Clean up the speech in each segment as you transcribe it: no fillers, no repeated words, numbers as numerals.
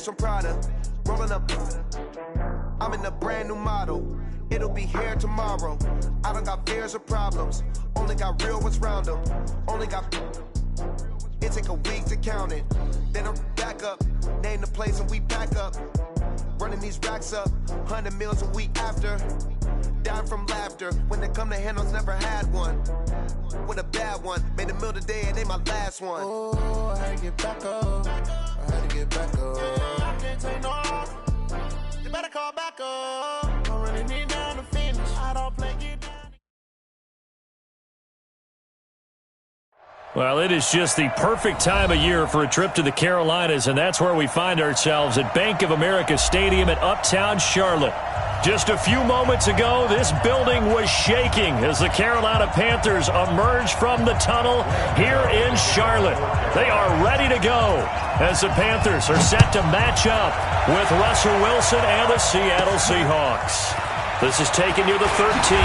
gas from Prada. Rolling up. I'm in a brand new model. It'll be here tomorrow. I don't got fears or problems. Only got real what's round them. Only got. It take a week to count it. Then I'm back up. Name the place and we pack up. Running these racks up. 100 meals a week after. Dying from laughter. When they come to handles, never had one. With a bad one. Made a meal today and they my last one. Oh, I had to get back up. I had to get back up. I can't take no off. You better call back up. Don't really need down to finish. I don't play get down. Well, it is just the perfect time of year for a trip to the Carolinas, and that's where we find ourselves at Bank of America Stadium in Uptown Charlotte. Just a few moments ago, this building was shaking as the Carolina Panthers emerged from the tunnel here in Charlotte. They are ready to go as the Panthers are set to match up with Russell Wilson and the Seattle Seahawks. This is taking you to 13.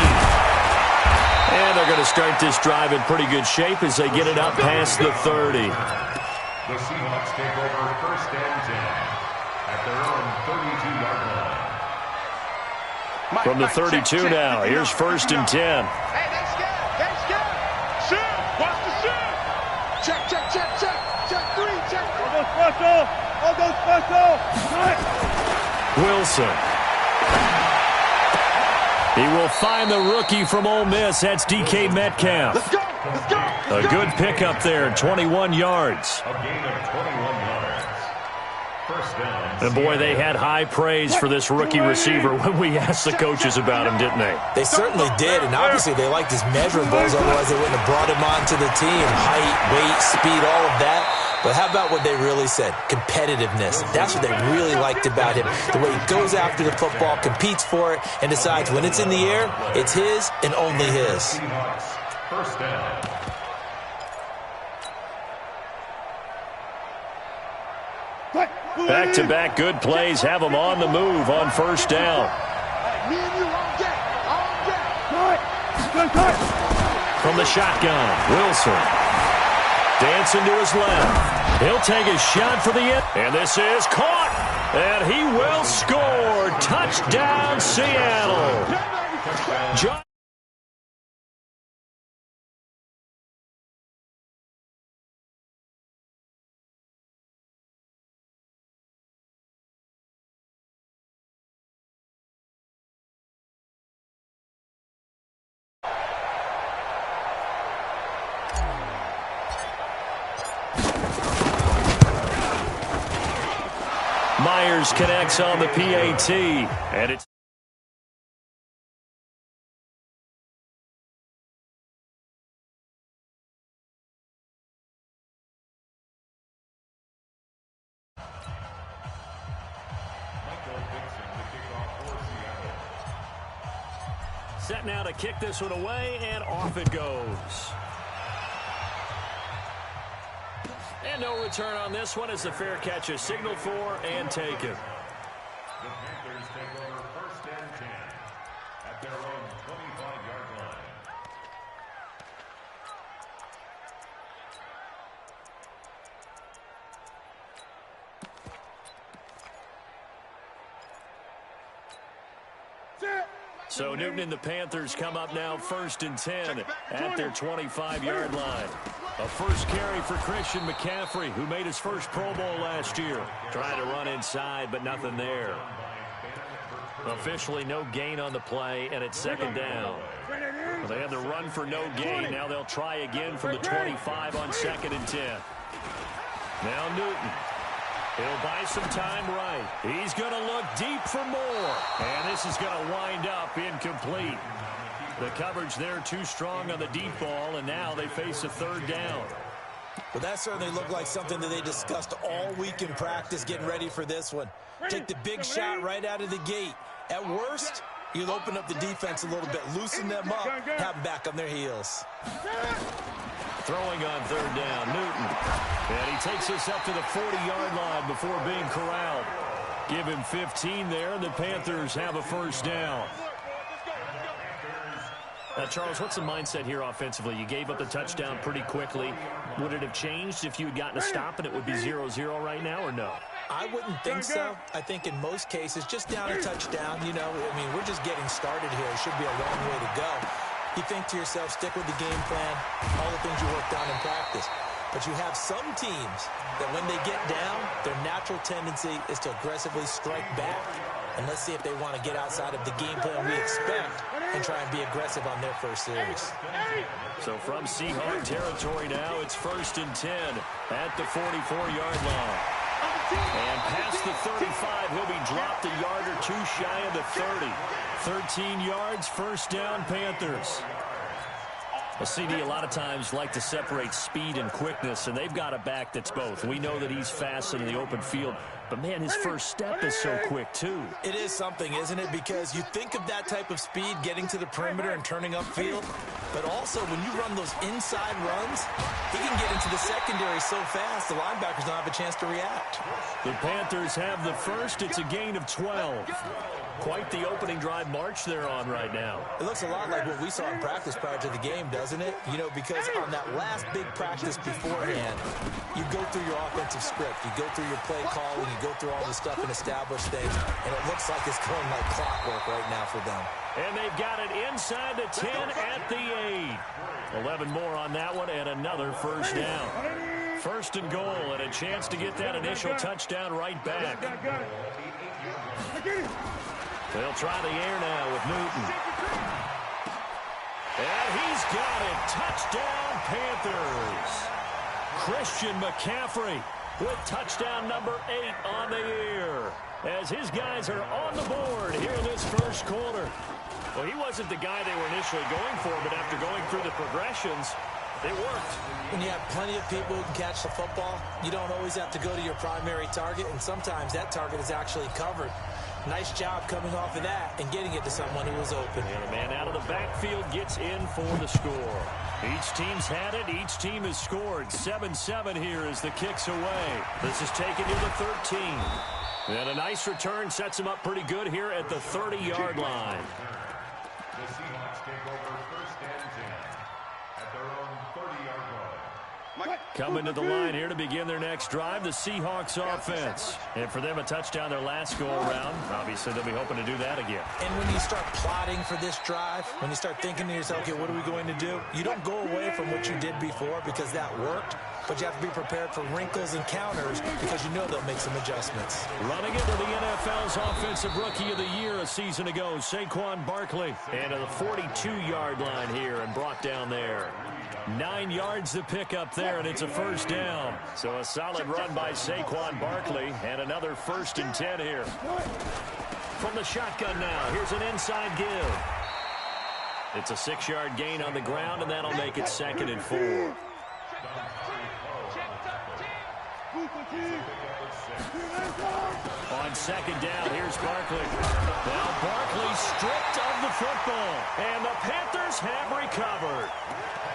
And they're going to start this drive in pretty good shape as they get it up past the 30. The Seahawks take over first and 10 at their own 32-yard line. From the 32 now, here's first and 10. Hey, that's good. That's good. Shoot. Watch the shoot. Check, check, check, check. Check three, check. All go special. All go special. Wilson. He will find the rookie from Ole Miss. That's DK Metcalf. Let's go. Let's go. A good pickup there, 21 yards. A gain of 21 yards. First down. And boy, they had high praise for this rookie receiver when we asked the coaches about him, didn't they? They certainly did, and obviously they liked his measurables, otherwise they wouldn't have brought him onto the team. Height, weight, speed, all of that. But how about what they really said? Competitiveness. That's what they really liked about him. The way he goes after the football, competes for it, and decides when it's in the air, it's his and only his. First down. Back-to-back good plays have them on the move on first down. From the shotgun, Wilson. Dancing to his left. He'll take a shot for the end. And this is caught. And he will score. Touchdown, Seattle. Myers connects on the PAT, and it's set now to kick this one away, and off it goes. And no return on this one as the fair catch is signaled for and taken. The Panthers take over first and 10 at their own 25-yard line. So Newton and the Panthers come up now first and 10 at their 25-yard line. A first carry for Christian McCaffrey, who made his first Pro Bowl last year. Trying to run inside, but nothing there. Officially no gain on the play, and it's second down. Well, they had the run for no gain. Now they'll try again from the 25 on second and 10. Now Newton. He'll buy some time right. He's going to look deep for more. And this is going to wind up incomplete. The coverage there too strong on the deep ball, and now they face a third down. Well, that certainly looked like something that they discussed all week in practice getting ready for this one. Take the big shot right out of the gate. At worst, you'll open up the defense a little bit, loosen them up, have them back on their heels. Throwing on third down, Newton. And he takes us up to the 40-yard line before being corralled. Give him 15 there, and the Panthers have a first down. Charles, what's the mindset here offensively? You gave up the touchdown pretty quickly. Would it have changed if you had gotten a stop and it would be 0-0 right now, or no? I wouldn't think so. I think in most cases, just down a touchdown, you know, I mean, we're just getting started here. It should be a long way to go. You think to yourself, stick with the game plan, all the things you worked on in practice. But you have some teams that when they get down, their natural tendency is to aggressively strike back. And let's see if they want to get outside of the game plan we expect and try and be aggressive on their first series. So from Seahawk territory now, it's 1st and 10 at the 44-yard line. And past the 35, he'll be dropped a yard or two shy of the 30. 13 yards, first down, Panthers. Well, CD, a lot of times like to separate speed and quickness, and they've got a back that's both. We know that he's fast in the open field, but, man, his first step is so quick, too. It is something, isn't it? Because you think of that type of speed getting to the perimeter and turning upfield, but also when you run those inside runs, he can get into the secondary so fast the linebackers don't have a chance to react. The Panthers have the first. It's a gain of 12. Quite the opening drive march they're on right now. It looks a lot like what we saw in practice prior to the game, doesn't it? You know, because on that last big practice beforehand, you go through your offensive script, you go through your play calling, you go through all the stuff and establish things, and it looks like it's going like clockwork right now for them. And they've got it inside the 10 at the 8. 11 more on that one and another first down. First and goal and a chance to get that initial touchdown right back. They'll try the air now with Newton. And he's got it. Touchdown, Panthers. Christian McCaffrey with touchdown number 8 on the year as his guys are on the board here in this first quarter. Well, he wasn't the guy they were initially going for, but after going through the progressions, it worked. When you have plenty of people who can catch the football, you don't always have to go to your primary target, and sometimes that target is actually covered. Nice job coming off of that and getting it to someone who was open. And a man out of the backfield gets in for the score. Each team's had it. Each team has scored. 7-7 here as the kick's away. This is taken to the 13. And a nice return sets him up pretty good here at the 30-yard line. The Seahawks take over 1st and 10 at their own 30-yard line. Coming to the line here to begin their next drive, the Seahawks offense. And for them, a touchdown their last go-around. Obviously, they'll be hoping to do that again. And when you start plotting for this drive, when you start thinking to yourself, okay, what are we going to do? You don't go away from what you did before because that worked, but you have to be prepared for wrinkles and counters because you know they'll make some adjustments. Running into the NFL's Offensive Rookie of the Year a season ago, Saquon Barkley. And to the 42-yard line here and brought down there. 9 yards to pick up there, and it's a first down. So a solid run by Saquon Barkley, and another 1st and 10 here. From the shotgun now, here's an inside give. It's a 6-yard gain on the ground, and that'll make it 2nd and 4. On 2nd down, here's Barkley. Now Barkley stripped of the football, and the Panthers have recovered.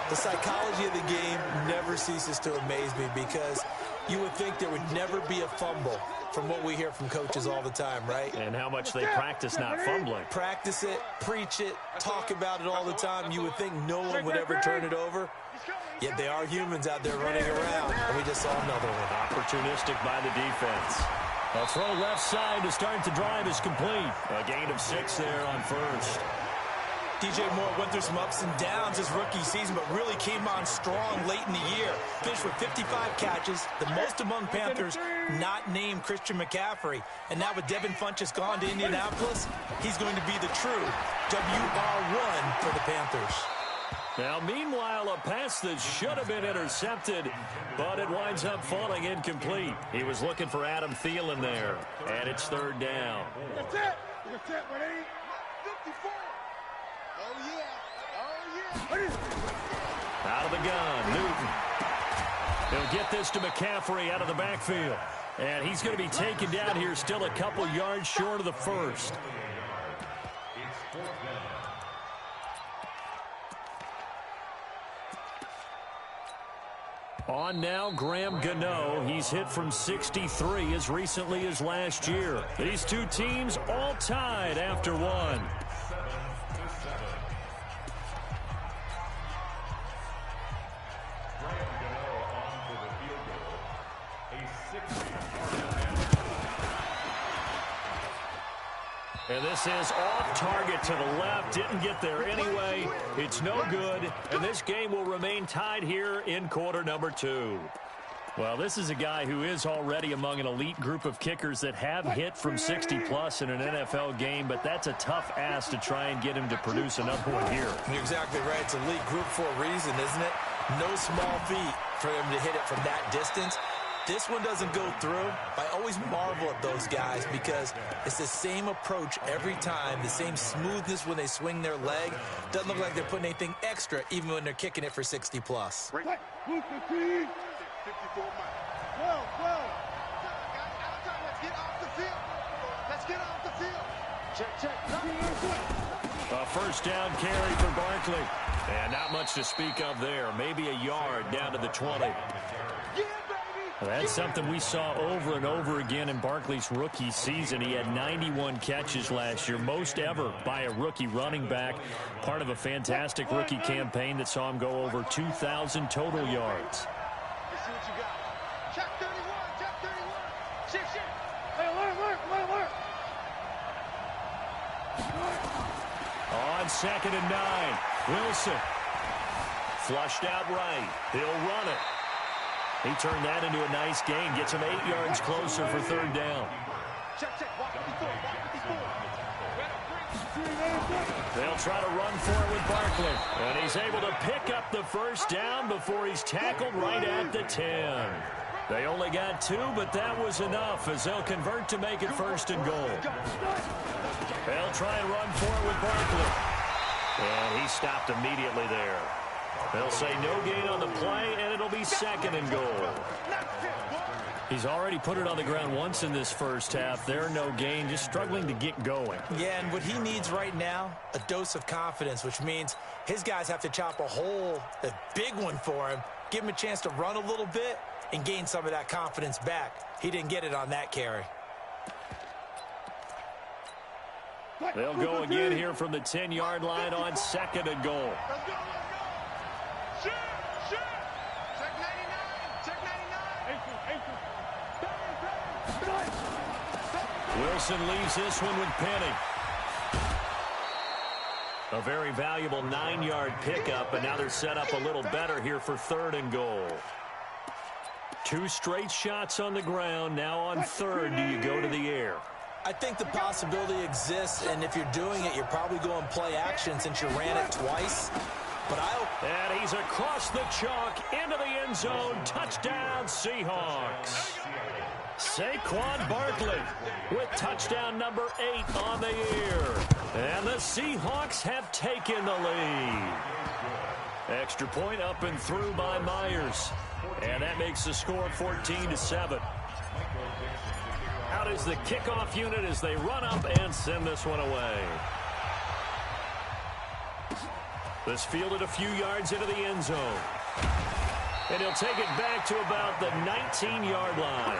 The psychology of the game never ceases to amaze me because you would think there would never be a fumble from what we hear from coaches all the time, right? And how much they practice not fumbling. Practice it, preach it, talk about it all the time. You would think no one would ever turn it over. Yet they are humans out there running around, and we just saw another one. Opportunistic by the defense. A throw left side to start the drive is complete. A gain of 6 there on first. DJ Moore went through some ups and downs his rookie season, but really came on strong late in the year. Finished with 55 catches, the most among Panthers not named Christian McCaffrey. And now with Devin Funchess gone to Indianapolis, he's going to be the true WR1 for the Panthers. Now, meanwhile, a pass that should have been intercepted, but it winds up falling incomplete. He was looking for Adam Thielen there, and it's 3rd down. That's it. That's it, buddy. 54. Out of the gun, Newton. He'll get this to McCaffrey out of the backfield. And he's going to be taken down here still a couple yards short of the first. It's 4th down. On now, Graham Gano. He's hit from 63 as recently as last year. These two teams all tied after one. And this is off target to the left. Didn't get there anyway. It's no good. And this game will remain tied here in quarter number 2. Well, this is a guy who is already among an elite group of kickers that have hit from 60-plus in an NFL game, but that's a tough ask to try and get him to produce another one here. You're exactly right. It's elite group for a reason, isn't it? No small feat for him to hit it from that distance. This one doesn't go through. I always marvel at those guys because it's the same approach every time, the same smoothness when they swing their leg. Doesn't look like they're putting anything extra even when they're kicking it for 60-plus. 54 miles. 12. Let's get off the field. Let's get off the field. Check. A first down carry for Barkley. And not much to speak of there. Maybe a yard down to the 20. Well, that's something we saw over and over again in Barkley's rookie season. He had 91 catches last year, most ever by a rookie running back. Part of a fantastic rookie campaign that saw him go over 2,000 total yards. Let's see what you got. Check 31. Shift. Hey, alert. On 2nd and 9, Wilson. Flushed out right. He'll run it. He turned that into a nice gain. Gets him 8 yards closer for 3rd down. Check. Walk 54. They'll try to run for it with Barkley. And he's able to pick up the first down before he's tackled right at the 10. They only got 2, but that was enough as they'll convert to make it 1st and goal. They'll try and run for it with Barkley. And he stopped immediately there. They'll say no gain on the play, and it'll be 2nd and goal. He's already put it on the ground once in this first half. There, no gain, just struggling to get going. Yeah, and what he needs right now, a dose of confidence, which means his guys have to chop a hole, a big one for him, give him a chance to run a little bit and gain some of that confidence back. He didn't get it on that carry. They'll go again here from the 10-yard line on 2nd and goal. Let's go. Check 99. Wilson leaves this one with Penny. A very valuable 9-yard pickup, and now they're set up a little better here for 3rd and goal. 2 straight shots on the ground. Now on 3rd, do you go to the air? I think the possibility exists, and if you're doing it, you're probably going play action since you ran it twice. But and he's across the chalk into the end zone. Touchdown, Seahawks. Saquon Barkley with touchdown number 8 on the year. And the Seahawks have taken the lead. Extra point up and through by Myers. And that makes the score 14-7. Out is the kickoff unit as they run up and send this one away. This fielded a few yards into the end zone. And he'll take it back to about the 19-yard line.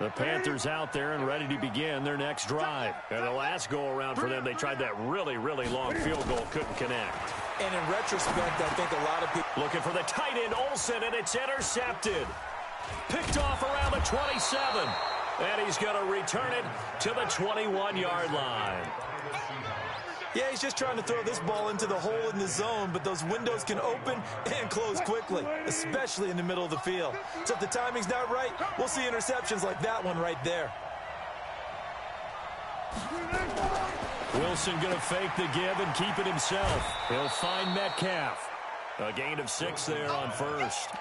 The Panthers out there and ready to begin their next drive. And the last go-around for them, they tried that really, really long field goal, couldn't connect. And in retrospect, I think a lot of people... Looking for the tight end, Olsen, and it's intercepted. Picked off around the 27. And he's going to return it to the 21-yard line. Yeah, he's just trying to throw this ball into the hole in the zone, but those windows can open and close quickly, especially in the middle of the field. So if the timing's not right, we'll see interceptions like that one right there. Wilson going to fake the give and keep it himself. He'll find Metcalf. A gain of 6 there on 1st.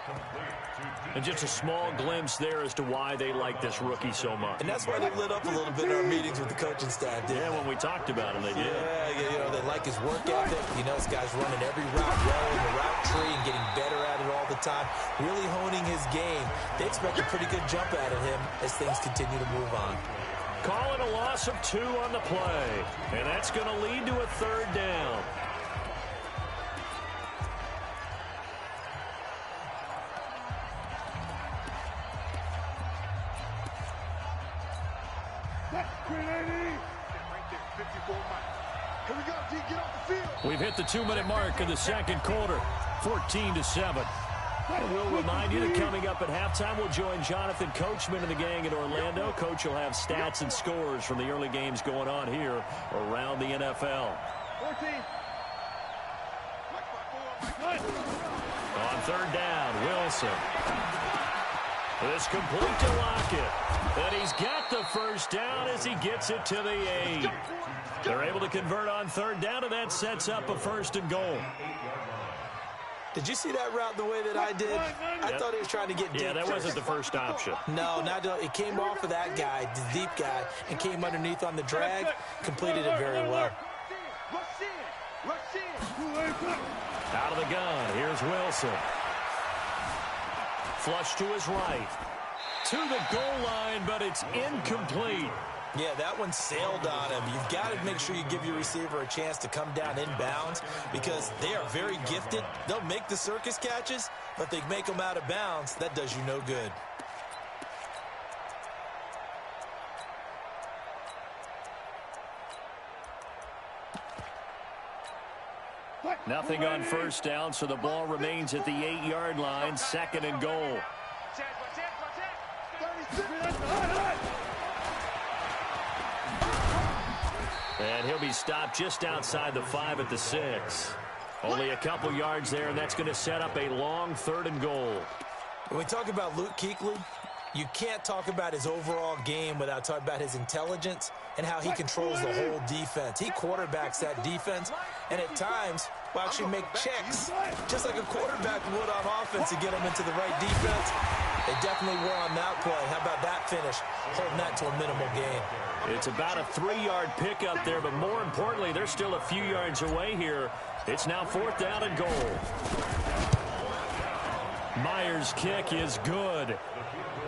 And just a small glimpse there as to why they like this rookie so much. And that's why they lit up a little bit in our meetings with the coaching staff, didn't they? When we talked about him, they did. Yeah, you know, they like his work ethic. You know, this guy's running every route well in the route tree and getting better at it all the time, really honing his game. They expect a pretty good jump out of him as things continue to move on. Call it a loss of 2 on the play. And that's going to lead to a 3rd down. Here we go, D. Get off the field. We've hit the 2-minute mark of the 2nd quarter. 14-7. And we'll remind you that coming up at halftime, we'll join Jonathan Coachman and the gang in Orlando. Coach will have stats and scores from the early games going on here around the NFL. 14. On third down, Wilson. This complete to Lockett. And he's got the first down as he gets it to the 8. They're able to convert on third down, and that sets up a 1st and goal. Did you see that route the way that I did? I thought he was trying to get deep. Yeah, that wasn't the first option. No, it came off of that guy, the deep guy, and came underneath on the drag. Completed it very well. Out of the gun, here's Wilson. Flush to his right. To the goal line, but it's incomplete. Yeah, that one sailed on him. You've got to make sure you give your receiver a chance to come down inbounds because they are very gifted. They'll make the circus catches, but if they make them out of bounds, that does you no good. Nothing on first down, so the ball remains at the 8-yard line, 2nd and goal. And he'll be stopped just outside the 5 at the 6. Only a couple yards there, and that's going to set up a long 3rd and goal. When we talk about Luke Kuechly, you can't talk about his overall game without talking about his intelligence and how he controls the whole defense. He quarterbacks that defense, and at times will actually make checks, just like a quarterback would on offense to get them into the right defense. They definitely were on that play. How about that finish, holding that to a minimal gain? It's about a 3-yard pickup there, but more importantly, they're still a few yards away here. It's now 4th down and goal. Myers' kick is good.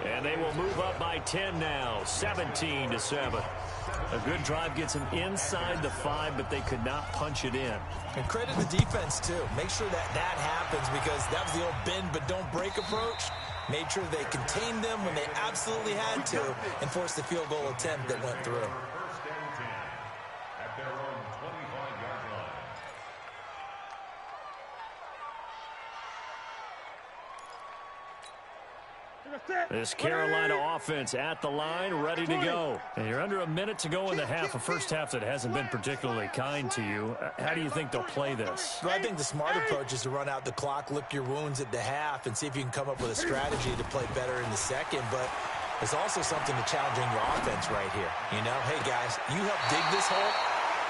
And they will move up by 10 now, 17-7. A good drive gets them inside the 5, but they could not punch it in. And credit the defense, too. Make sure that happens because that was the old bend but don't break approach. Made sure they contained them when they absolutely had to and forced the field goal attempt that went through. 1st and 10 at their own 25-yard line. This Carolina offense at the line, ready to go. And you're under a minute to go in the half, a first half that hasn't been particularly kind to you. How do you think they'll play this? Well, I think the smart approach is to run out the clock, lick your wounds at the half, and see if you can come up with a strategy to play better in the second. But there's also something to challenging your offense right here. You know, hey, guys, you help dig this hole.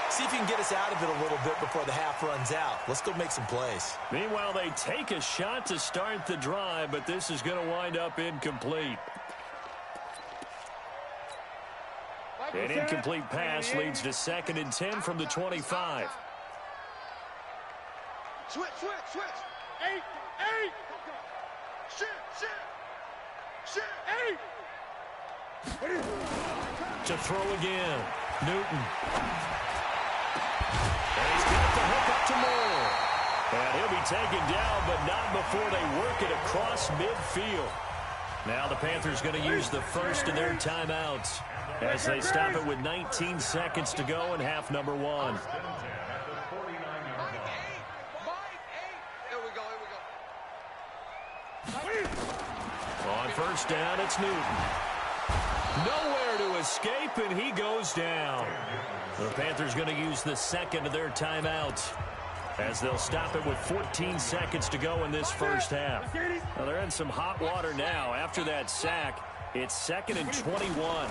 See if you can get us out of it a little bit before the half runs out. Let's go make some plays. Meanwhile, they take a shot to start the drive, but this is going to wind up incomplete. An incomplete pass leads to 2nd and 10 from the 25. Switch. 8. Shit. 8. To throw again. Newton. And he's got the hook up to Moore. And he'll be taken down, but not before they work it across midfield. Now the Panthers going to use the first of their timeouts as they stop it with 19 seconds to go in half number 1. On first down, it's Newton. Nowhere to escape, and he goes down. The Panthers going to use the second of their timeouts as they'll stop it with 14 seconds to go in this first half. Now they're in some hot water now. After that sack, it's 2nd and 21.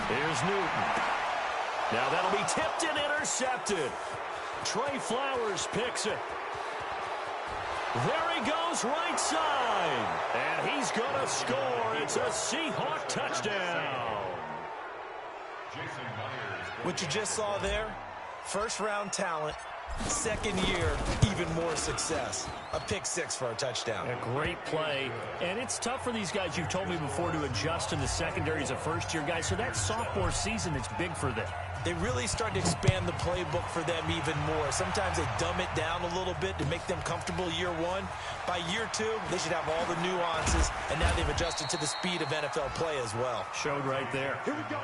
Here's Newton. Now that'll be tipped and intercepted. Trey Flowers picks it. There he goes, right side. And he's going to score. It's a Seahawk touchdown. What you just saw there, first-round talent, second year, even more success. A pick 6 for a touchdown. A great play. And it's tough for these guys, you've told me before, to adjust in the secondary as a first-year guy. So that sophomore season is big for them. They really start to expand the playbook for them even more. Sometimes they dumb it down a little bit to make them comfortable year 1. By year 2, they should have all the nuances, and now they've adjusted to the speed of NFL play as well. Showed right there. Here we go.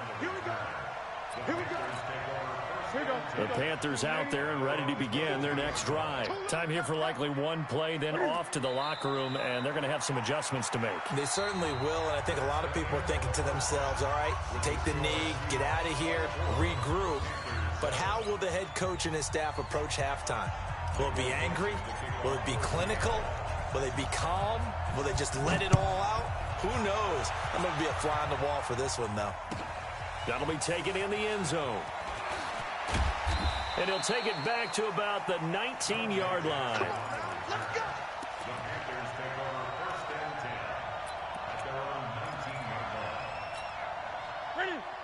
The Panthers out there and ready to begin their next drive. Time here for likely one play, then off to the locker room, and they're going to have some adjustments to make. They certainly will, and I think a lot of people are thinking to themselves, all right, take the knee, get out of here, regroup. But how will the head coach and his staff approach halftime? Will it be angry? Will it be clinical? Will they be calm? Will they just let it all out? Who knows? I'm going to be a fly on the wall for this one, though. That'll be taken in the end zone. And he'll take it back to about the 19-yard line. Let's go. The Panthers take over 1st and 10 at their own 19-yard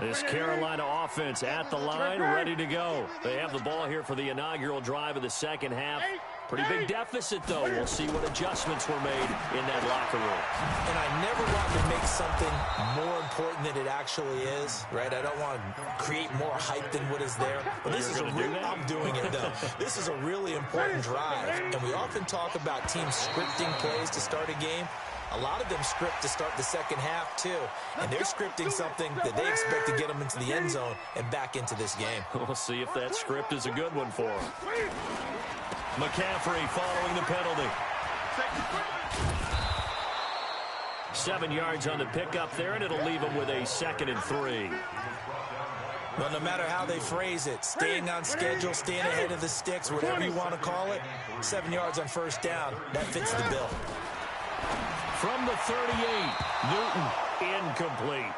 line. This Carolina offense at the line, ready to go. They have the ball here for the inaugural drive of the second half. Pretty big deficit, though. We'll see what adjustments were made in that locker room. And I never want to make something more important than it actually is, right? I don't want to create more hype than what is there. But this is I'm doing it, though. This is a really important drive. And we often talk about teams scripting plays to start a game. A lot of them script to start the second half, too. And they're scripting something that they expect to get them into the end zone and back into this game. We'll see if that script is a good one for them. McCaffrey following the penalty. 7 yards on the pickup there, and it'll leave him with a 2nd and 3. Well, no matter how they phrase it, staying on schedule, staying ahead of the sticks, whatever you want to call it, 7 yards on 1st down, that fits the bill. From the 38, Newton incomplete.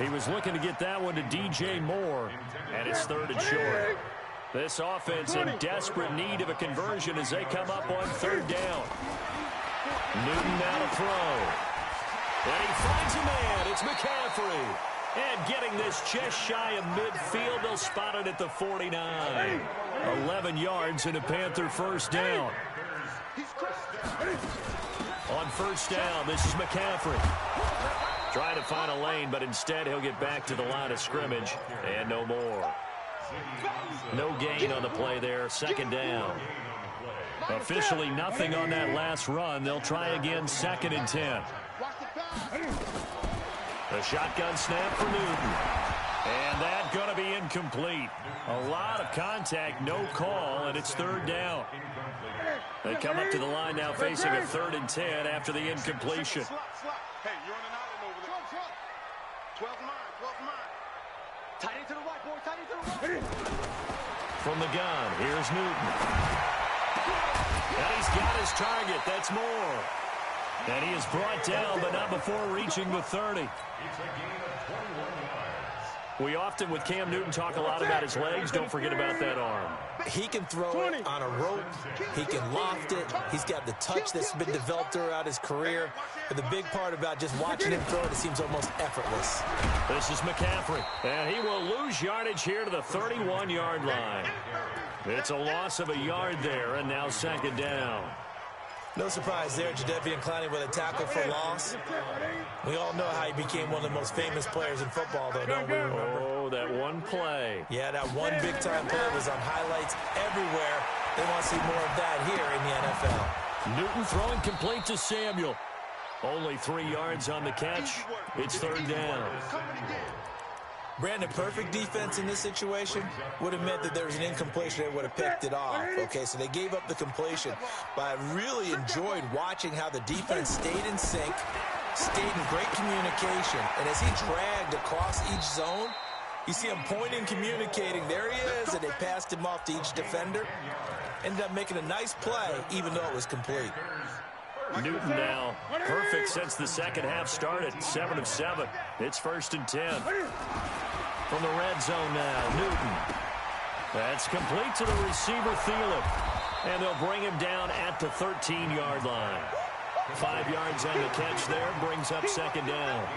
He was looking to get that one to DJ Moore, and it's 3rd and short. This offense in desperate need of a conversion as they come up on 3rd down. Newton now to throw. And he finds a man. It's McCaffrey. And getting this just shy of midfield, they'll spot it at the 49. 11 yards and a Panther 1st down. On 1st down, this is McCaffrey. Trying to find a lane, but instead he'll get back to the line of scrimmage. And no more. No gain on the play there, 2nd down. Officially nothing on that last run. They'll try again, 2nd and 10. The shotgun snap for Newton. And that's going to be incomplete. A lot of contact, no call, and it's 3rd down. They come up to the line now facing a 3rd and 10 after the incompletion. Hey, you're on an island over there. 12 mine. Tight into the right, boy. Tight into the right. From the gun, here's Newton. And he's got his target. That's Moore. And he is brought down, but not before reaching the 30. It's a gain of 21 yards. We often, with Cam Newton, talk a lot about his legs. Don't forget about that arm. He can throw it on a rope. He can loft it. He's got the touch that's been developed throughout his career. But the big part about just watching him throw it, it seems almost effortless. This is McCaffrey. And he will lose yardage here to the 31-yard line. It's a loss of a yard there, and now 2nd down. No surprise there, Jadeveon Clowney with a tackle for loss. We all know how he became one of the most famous players in football, though, don't we remember? Oh, that one play. Yeah, that one big-time play was on highlights everywhere. They want to see more of that here in the NFL. Newton throwing complete to Samuel. Only 3 yards on the catch. It's 3rd down. Brandon, perfect defense in this situation would have meant that there was an incompletion. They would have picked it off. Okay, so they gave up the completion. But I really enjoyed watching how the defense stayed in sync, stayed in great communication. And as he dragged across each zone, you see him pointing, communicating. There he is, and they passed him off to each defender. Ended up making a nice play, even though it was complete. Newton now perfect since the second half started. 7 of 7. It's 1st and 10. From the red zone now, Newton. That's complete to the receiver, Thielen. And they'll bring him down at the 13-yard line. 5 yards on the catch there, brings up 2nd down.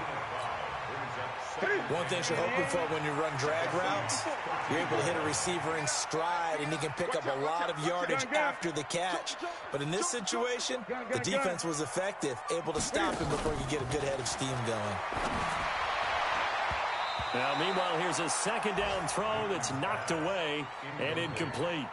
One thing you're hoping for when you run drag routes, you're able to hit a receiver in stride, and he can pick up a lot of yardage after the catch. But in this situation, the defense was effective, able to stop him before you get a good head of steam going. Now, meanwhile, here's a 2nd down throw that's knocked away and incomplete.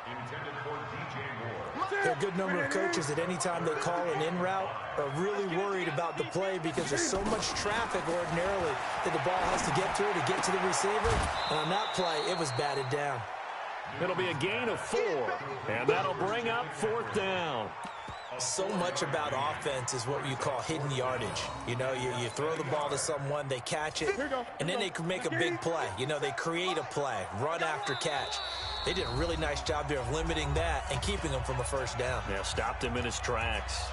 There are a good number of coaches that any time they call an in route are really worried about the play because there's so much traffic ordinarily that the ball has to get to the receiver. And on that play, it was batted down. It'll be a gain of 4, and that'll bring up 4th down. So much about offense is what you call hidden yardage. You know, you throw the ball to someone, they catch it, and then they can make a big play. You know, they create a play, run after catch. They did a really nice job there of limiting that and keeping him from the first down. Yeah, stopped him in his tracks.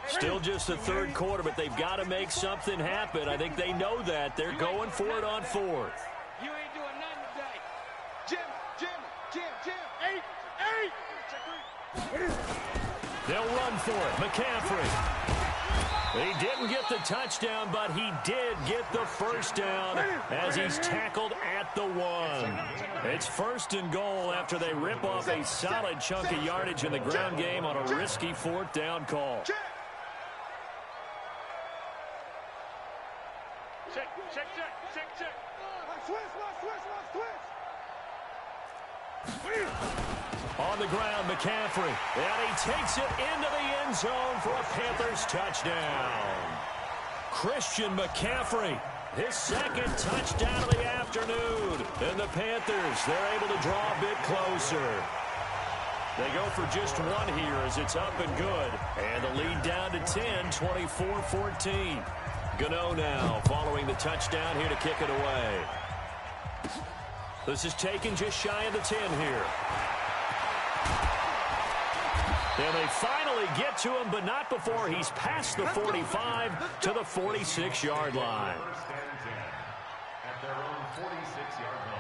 Still just the third quarter, but they've got to make something happen. I think they know that. They're going for it on 4th. You ain't doing nothing today. Jim. 8. They'll run for it. McCaffrey. He didn't get the touchdown, but he did get the first down as he's tackled at the 1. It's 1st and goal after they rip off a solid chunk of yardage in the ground game on a risky 4th down call. Check. On the ground, McCaffrey. And he takes it into the end zone for a Panthers touchdown. Christian McCaffrey, his 2nd touchdown of the afternoon. And the Panthers, they're able to draw a bit closer. They go for just 1 here as it's up and good. And the lead down to 10, 24-14. Gano now following the touchdown here to kick it away. This is taken just shy of the 10 here. And they finally get to him, but not before he's past the 45 to the 46-yard line. First and 10 at their own 46-yard line.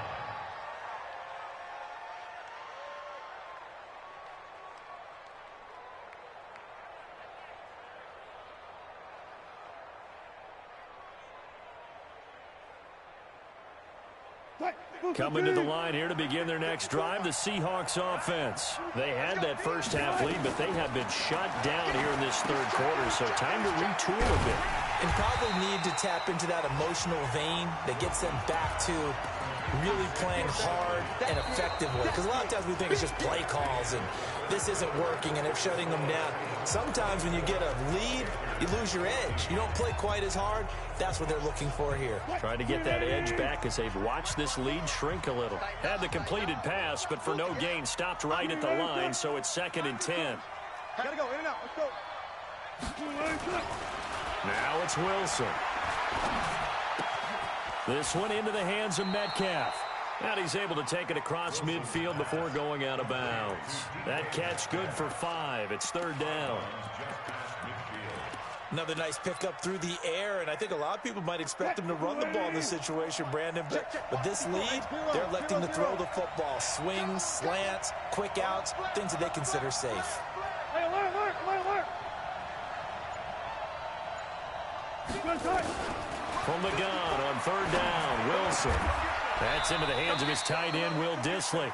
Coming to the line here to begin their next drive, the Seahawks offense. They had that first half lead, but they have been shut down here in this third quarter, so time to retool a bit. And probably need to tap into that emotional vein that gets them back to really playing hard and effectively. Because a lot of times we think it's just play calls and this isn't working and they're shutting them down. Sometimes when you get a lead, you lose your edge. You don't play quite as hard. That's what they're looking for here. Trying to get that edge back as they've watched this lead shrink a little. Had the completed pass, but for no gain, stopped right at the line, so it's 2nd and 10. Gotta go, in and out, let's go. Now it's Wilson. This one into the hands of Metcalf. And he's able to take it across midfield before going out of bounds. That catch good for 5. It's 3rd down. Another nice pickup through the air, and I think a lot of people might expect him to run the ball in this situation, Brandon. But this lead, they're electing to throw the football. Swings, slants, quick outs, things that they consider safe. From the gun on 3rd down, Wilson. That's into the hands of his tight end, Will Dissly.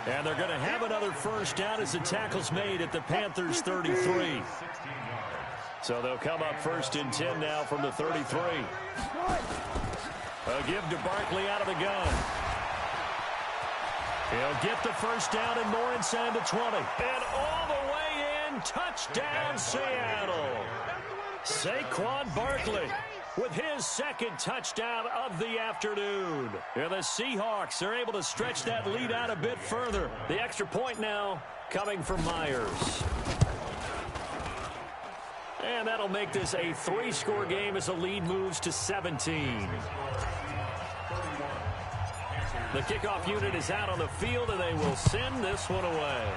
And they're going to have another first down as the tackle's made at the Panthers' 33. So they'll come up 1st and 10 now from the 33. A give to Barkley out of the gun. He'll get the first down and more inside the 20. And all the way in, touchdown Seattle. Saquon Barkley with his 2nd touchdown of the afternoon. And the Seahawks are able to stretch that lead out a bit further. The extra point now coming from Myers. And that'll make this a 3-score game as the lead moves to 17. The kickoff unit is out on the field, and they will send this one away.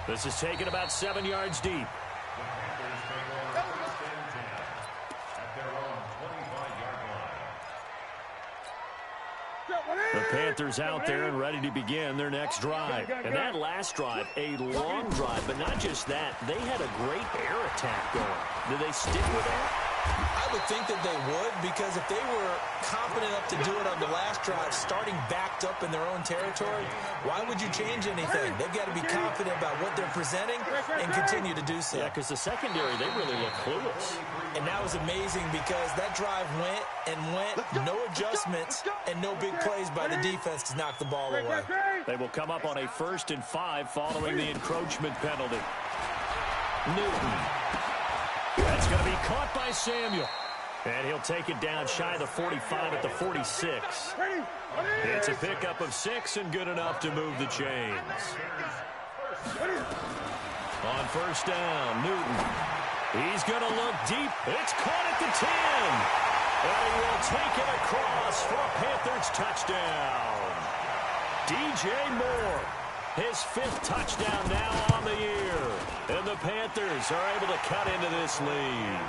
This is taken about 7 yards deep. The Panthers out there and ready to begin their next drive. And that last drive, a long drive, but not just that. They had a great air attack going. Did they stick with that? I would think that they would, because if they were confident enough to do it on the last drive, starting backed up in their own territory, why would you change anything? They've got to be confident about what they're presenting and continue to do so. Yeah, because the secondary, they really look clueless. And that was amazing because that drive went and went, no adjustments, and no big plays by the defense to knock the ball away. They will come up on a 1st and 5 following the encroachment penalty. Newton. That's going to be caught by Samuel. And he'll take it down shy of the 45 at the 46. It's a pickup of 6 and good enough to move the chains. On first down, Newton. He's going to look deep. It's caught at the 10. And he will take it across for a Panthers touchdown. DJ Moore, his 5th touchdown now on the year. And the Panthers are able to cut into this lead.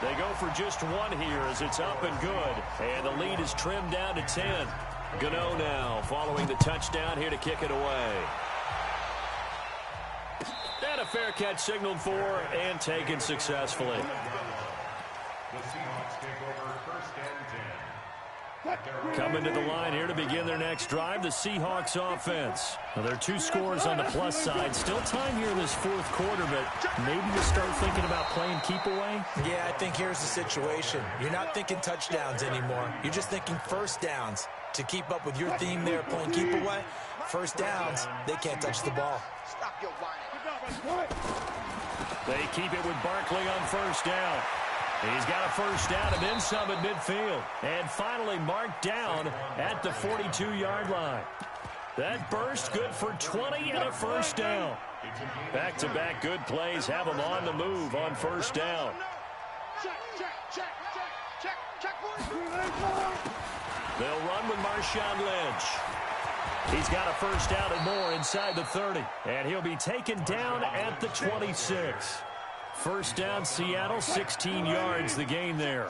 They go for just 1 here as it's up and good. And the lead is trimmed down to 10. Gano now following the touchdown here to kick it away. And a fair catch signaled for and taken successfully. The Seahawks take over first and 10. Coming to the line here to begin their next drive, the Seahawks offense. Now, there are 2 scores on the plus side. Still time here in this 4th quarter, but maybe you start thinking about playing keep away? Yeah, I think here's the situation. You're not thinking touchdowns anymore. You're just thinking first downs. To keep up with your theme there, playing keep away, first downs, they can't touch the ball. They keep it with Barkley on first down. He's got a first down and then some at midfield. And finally marked down at the 42-yard line. That burst good for 20 and a first down. Back-to-back good plays have them on the move on first down. They'll run with Marshawn Lynch. He's got a first down and more inside the 30. And he'll be taken down at the 26. First down, Seattle, 16 yards the gain there.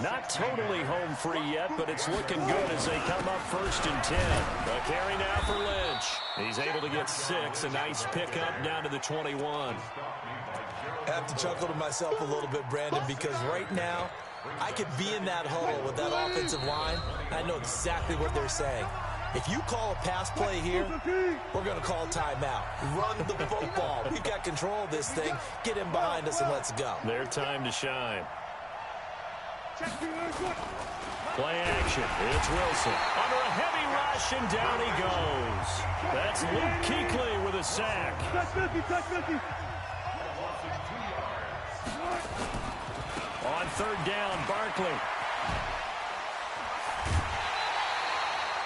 Not totally home free yet, but it's looking good as they come up first and 10. A carry now for Lynch. He's able to get 6. A nice pickup down to the 21. I have to chuckle to myself a little bit, Brandon, because right now I could be in that huddle with that offensive line. I know exactly what they're saying. If you call a pass play here, we're going to call timeout. Run the football. We've got control of this thing. Get him behind us and let's go. Their time to shine. Play action. It's Wilson. Under a heavy rush, and down he goes. That's Luke Kuechly with a sack. On third down, Barkley.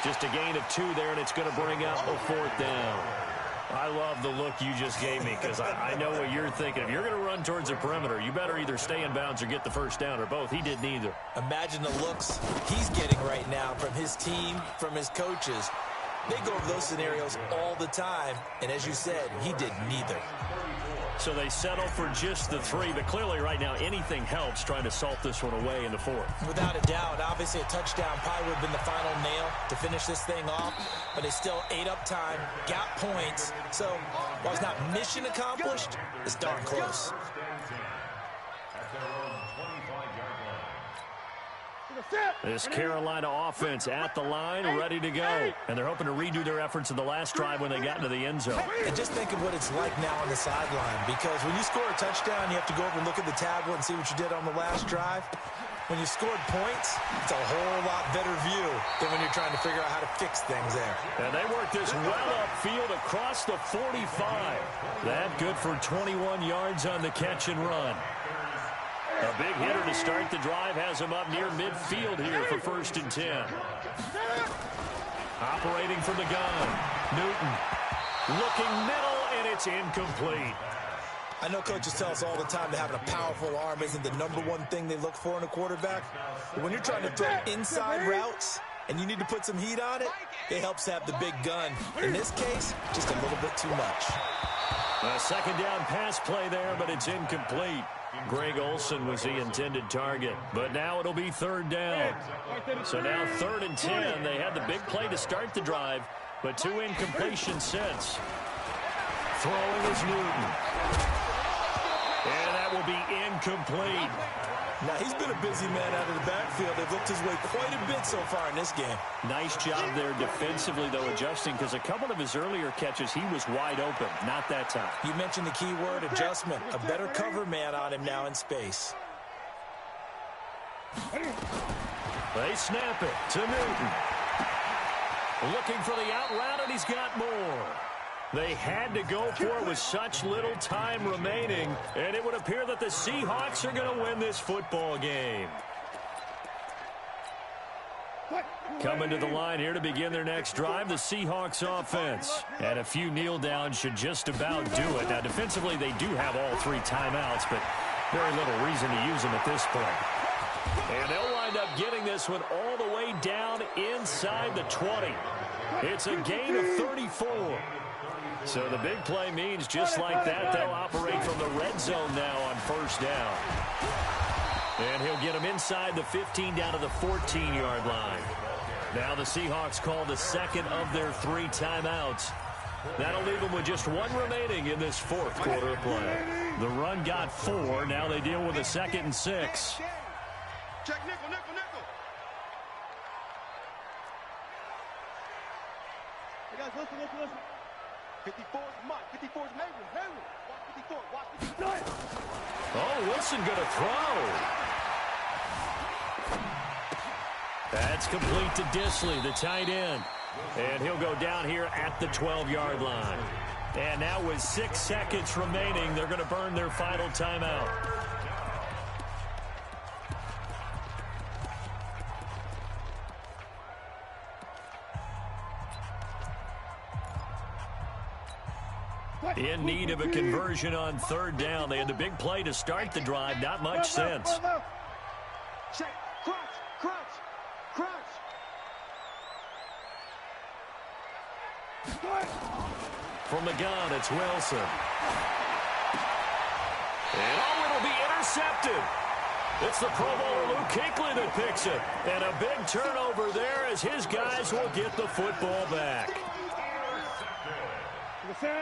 Just a gain of 2 there, and it's going to bring up a 4th down. I love the look you just gave me because I know what you're thinking. If you're going to run towards the perimeter, you better either stay in bounds or get the first down, or both. He did neither. Imagine the looks he's getting right now from his team, from his coaches. They go over those scenarios all the time, and as you said, he did neither. So they settle for just the 3, but clearly right now anything helps trying to salt this one away in the 4th. Without a doubt, obviously a touchdown probably would have been the final nail to finish this thing off, but they still ate up time, got points, so while it's not mission accomplished, it's darn close. This Carolina offense at the line, ready to go. And they're hoping to redo their efforts in the last drive when they got into the end zone. And just think of what it's like now on the sideline, because when you score a touchdown, you have to go over and look at the tablet and see what you did on the last drive. When you scored points, it's a whole lot better view than when you're trying to figure out how to fix things there. And they work this well upfield across the 45. That good for 21 yards on the catch and run. A big hitter to start the drive has him up near midfield here for first and 10. Operating from the gun, Newton looking middle, and it's incomplete. I know coaches tell us all the time that having a powerful arm isn't the #1 thing they look for in a quarterback. But when you're trying to throw inside routes and you need to put some heat on it, it helps to have the big gun. In this case, just a little bit too much. A second down pass play there, but it's incomplete. Greg Olsen was the intended target, but now it'll be third down. So now 3rd and 10. They had the big play to start the drive, but 2 incompletions since. Throwing is Newton. And that will be incomplete. Now, he's been a busy man out of the backfield. They've looked his way quite a bit so far in this game. Nice job there defensively, though, adjusting, because a couple of his earlier catches, he was wide open. Not that time. You mentioned the key word, adjustment. A better cover man on him now in space. They snap it to Newton. Looking for the out route, and he's got more. They had to go for it with such little time remaining, and it would appear that the Seahawks are going to win this football game. Coming to the line here to begin their next drive, the Seahawks offense. And a few kneel downs should just about do it. Now, defensively, they do have all 3 timeouts, but very little reason to use them at this point. And they'll wind up getting this one all the way down inside the 20. It's a gain of 34. So the big play means just like that, they'll operate from the red zone now on first down. And he'll get them inside the 15 down to the 14-yard line. Now the Seahawks call the second of their 3 timeouts. That'll leave them with just 1 remaining in this fourth quarter of play. The run got 4. Now they deal with a 2nd and 6. Check nickel, nickel, nickel. Hey guys, listen. 54's Mike. 54's Hayward. Watch 54. Watch 54. Oh, Wilson going to throw. That's complete to Disley, the tight end. And he'll go down here at the 12-yard line. And now with 6 seconds remaining, they're going to burn their final timeout. In need of a conversion on 3rd down. They had the big play to start the drive. Not much sense. Check. Crunch. From the gun, it's Wilson. And it'll be intercepted. It's the Pro Bowler Luke Kuechly that picks it. And a big turnover there as his guys will get the football back.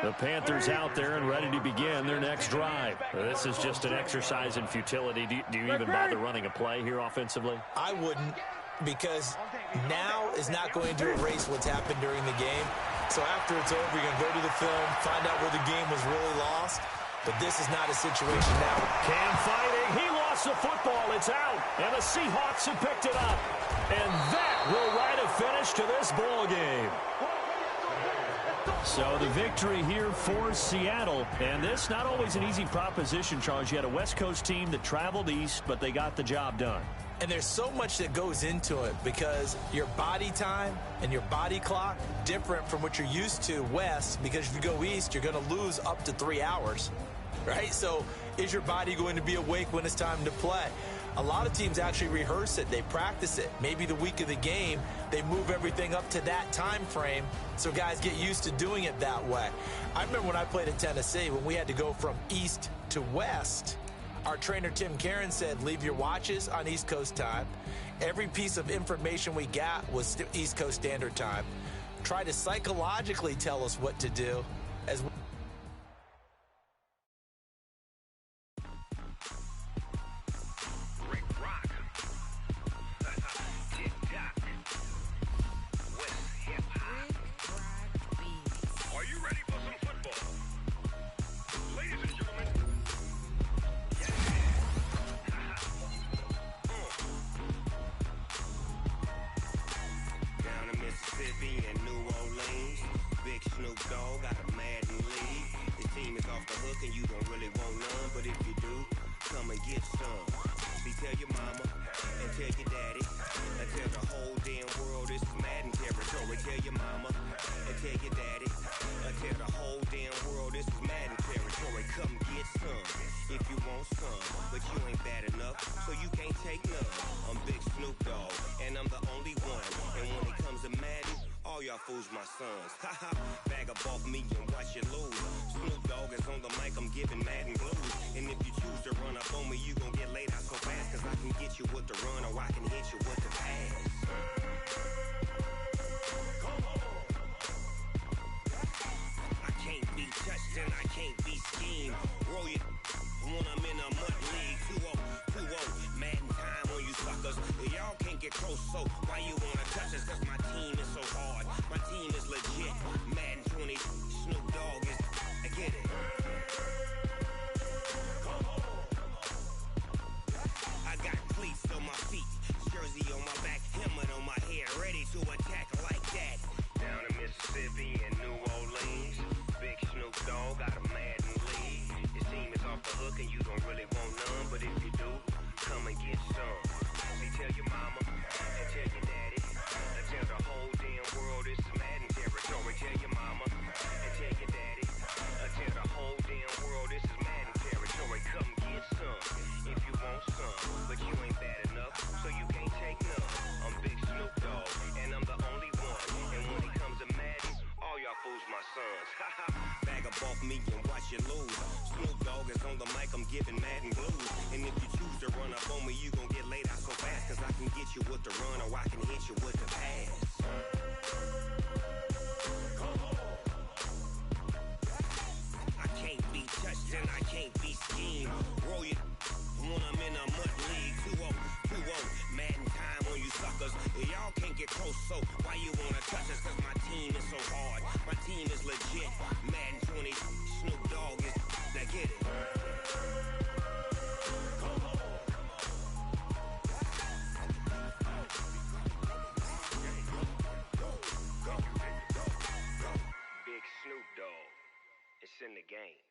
The Panthers out there and ready to begin their next drive. This is just an exercise in futility. Do you even bother running a play here offensively? I wouldn't, because now is not going to erase what's happened during the game. So after it's over, you're going to go to the film, find out where the game was really lost. But this is not a situation now. Cam fighting. He lost the football. It's out. And the Seahawks have picked it up. And that will write a finish to this ball game. So the victory here for Seattle. And this not always an easy proposition, Charles. You had a West Coast team that traveled east, but they got the job done. And there's so much that goes into it because your body time and your body clock different from what you're used to west, because if you go east, you're going to lose up to 3 hours, right? So is your body going to be awake when it's time to play? A lot of teams actually rehearse it. They practice it. Maybe the week of the game, they move everything up to that time frame so guys get used to doing it that way. I remember when I played at Tennessee, when we had to go from east to west, our trainer, Tim Karen, said, leave your watches on East Coast time. Every piece of information we got was East Coast Standard Time. Try to psychologically tell us what to do as we fools my sons. Haha, bag up off me and watch you lose. Snoop Dogg is on the mic, I'm giving Madden blues. And if you choose to run up on me, you gon' get laid out so fast. Cause I can get you with the run or I can hit you with the pass. I can't be touched and I can't be schemed. Roll you when I'm in a mud league. 2-0, Madden time on you suckers. Y'all can't get close, so why you wanna touch us? Cause my team is so hard. My team is legit. Madden 20, Snoop Dogg is. I get it. I got cleats on my feet, jersey on my back, helmet on my head, ready to attack like that. Down in Mississippi and New Orleans, me and watch you lose. Snoop Dogg is on the mic, I'm giving Madden blues. And if you choose to run up on me, you gon' get laid out so fast. Cause I can get you with the run or I can hit you with the pass. I can't be touched and I can't be schemed. Roll you when I'm in a mud league. 2-0, 2-0, Madden time on you suckers. Y'all can't get close, so why you wanna touch us? Cause my team is so hard, my team is legit. Madden 20, Snoop Dogg is, now get it. Big Snoop Dogg, it's in the game.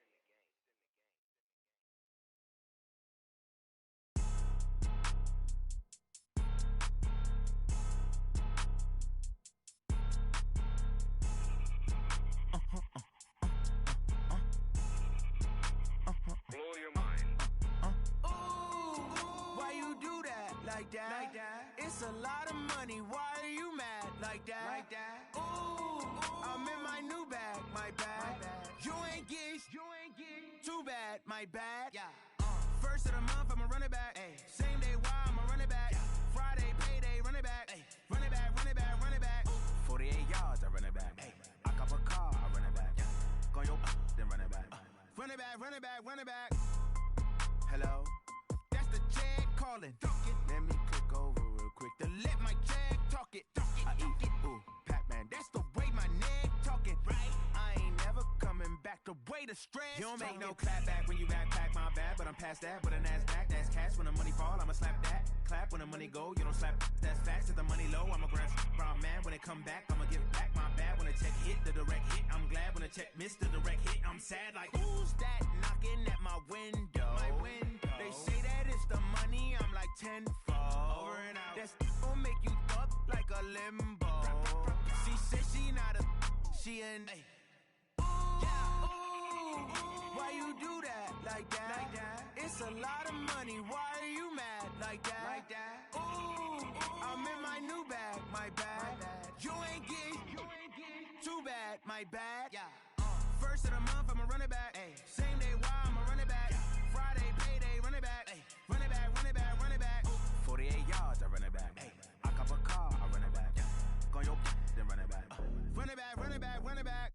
Blow your mind. Why you do that like that? Like that? It's a lot of money. Why are you mad like that? Like that? Ooh, I'm in my new bag, my bad. You ain't get too bad, my bad. Yeah. First of the month, I'ma run it back. Ay. Same day, why I'ma run it back. Yeah. Friday, payday, run it back. Ay. Run it back, run it back, run it back. 48 yards, I run it back. Ay. I cop a car, I run it back. Yeah. Go your then run it back. Run it back, run it back, run it back. Hello? That's the jag calling. Let me click over real quick to let my jag talk it. I eat it, ooh, Pac-Man. That's the way my neck talking. Right? I ain't never coming back the way the stress. You don't make no clap back when you backpack, my bad. But I'm past that with a NASDAQ. That's cash when the money fall, I'ma slap that. Clap when the money go, you don't slap. That's facts. If the money low, I'ma grab brown man. When it come back, I'ma give back my bad. When the check hit, the direct hit. I'm glad when the check missed the direct hit. I'm sad like, who's that knocking at my window? My window. They say that it's the money, I'm like tenfold. Over and out. That's gon' make you up like a limbo. She said she not a, she an. Yeah. Ooh, why you do that like that? Like that? It's a lot of money. Why are you mad like that? Like that? Ooh, I'm in my new bag, my bad. You ain't get too bad, my bad. Yeah. First of the month, I'ma run it back. Ay. Same day, why I'ma run it back. Yeah. Friday, payday, run it back. Ay. Run it back, run it back, run it back. 48 yards, I run it back. Ay. I cop a car, I run it back. Yeah. Go your then run it back. Run it back, run it back, run it back.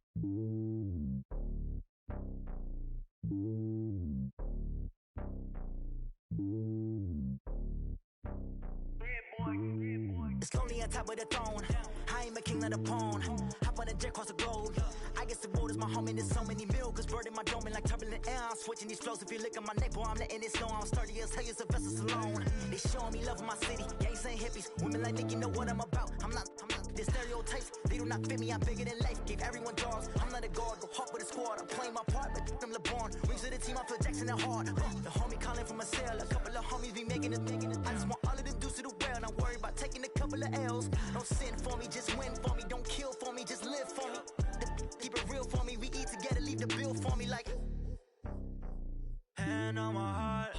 It's lonely on top of the throne. I ain't a king of the pawn. Hop on a jet across the globe. I guess the world is my home and there's so many milkers burning my dome like turbulent air. I'm switching these flows. If you look at my neck, boy, I'm letting it snow. I'm sturdy as hell as Sylvester Stallone. They showing me love in my city. Gangs ain't hippies. Women like Nick, you know what I'm about. I'm not the stereotypes. They do not fit me. I'm bigger than life. Gave everyone jaws. I'm not a guard. Go hard with a squad. I'm playing my part, but I'm LeBron. Rings of the team. I feel Jackson and hard. The homie calling from a cell. A couple of homies be making it. I just want all of them dudes to the well. Not worry about taking a couple of L's. Don't sin for me, just win for me. Don't kill for me, just live for me. Keep it real for me. We eat together, leave the bill for me like. Hand on my heart,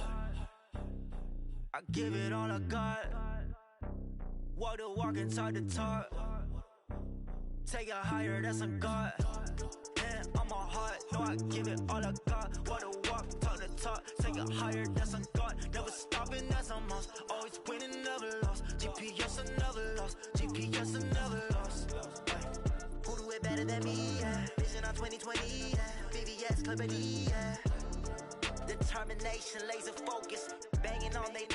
I give it all I got. Walk the walk and talk the talk. Take it higher, that's a God. Hand on my heart, no, I give it all I got. Walk the walk, talk the talk. Take it higher, that's a God. Never stopping, that's a must. Always winning, never lost. GPS, I never lost. GPS, I never lost. Who do it better than me? Yeah. Vision on 2020. Yeah. VVS, company. Yeah. Determination, laser focus. Banging on they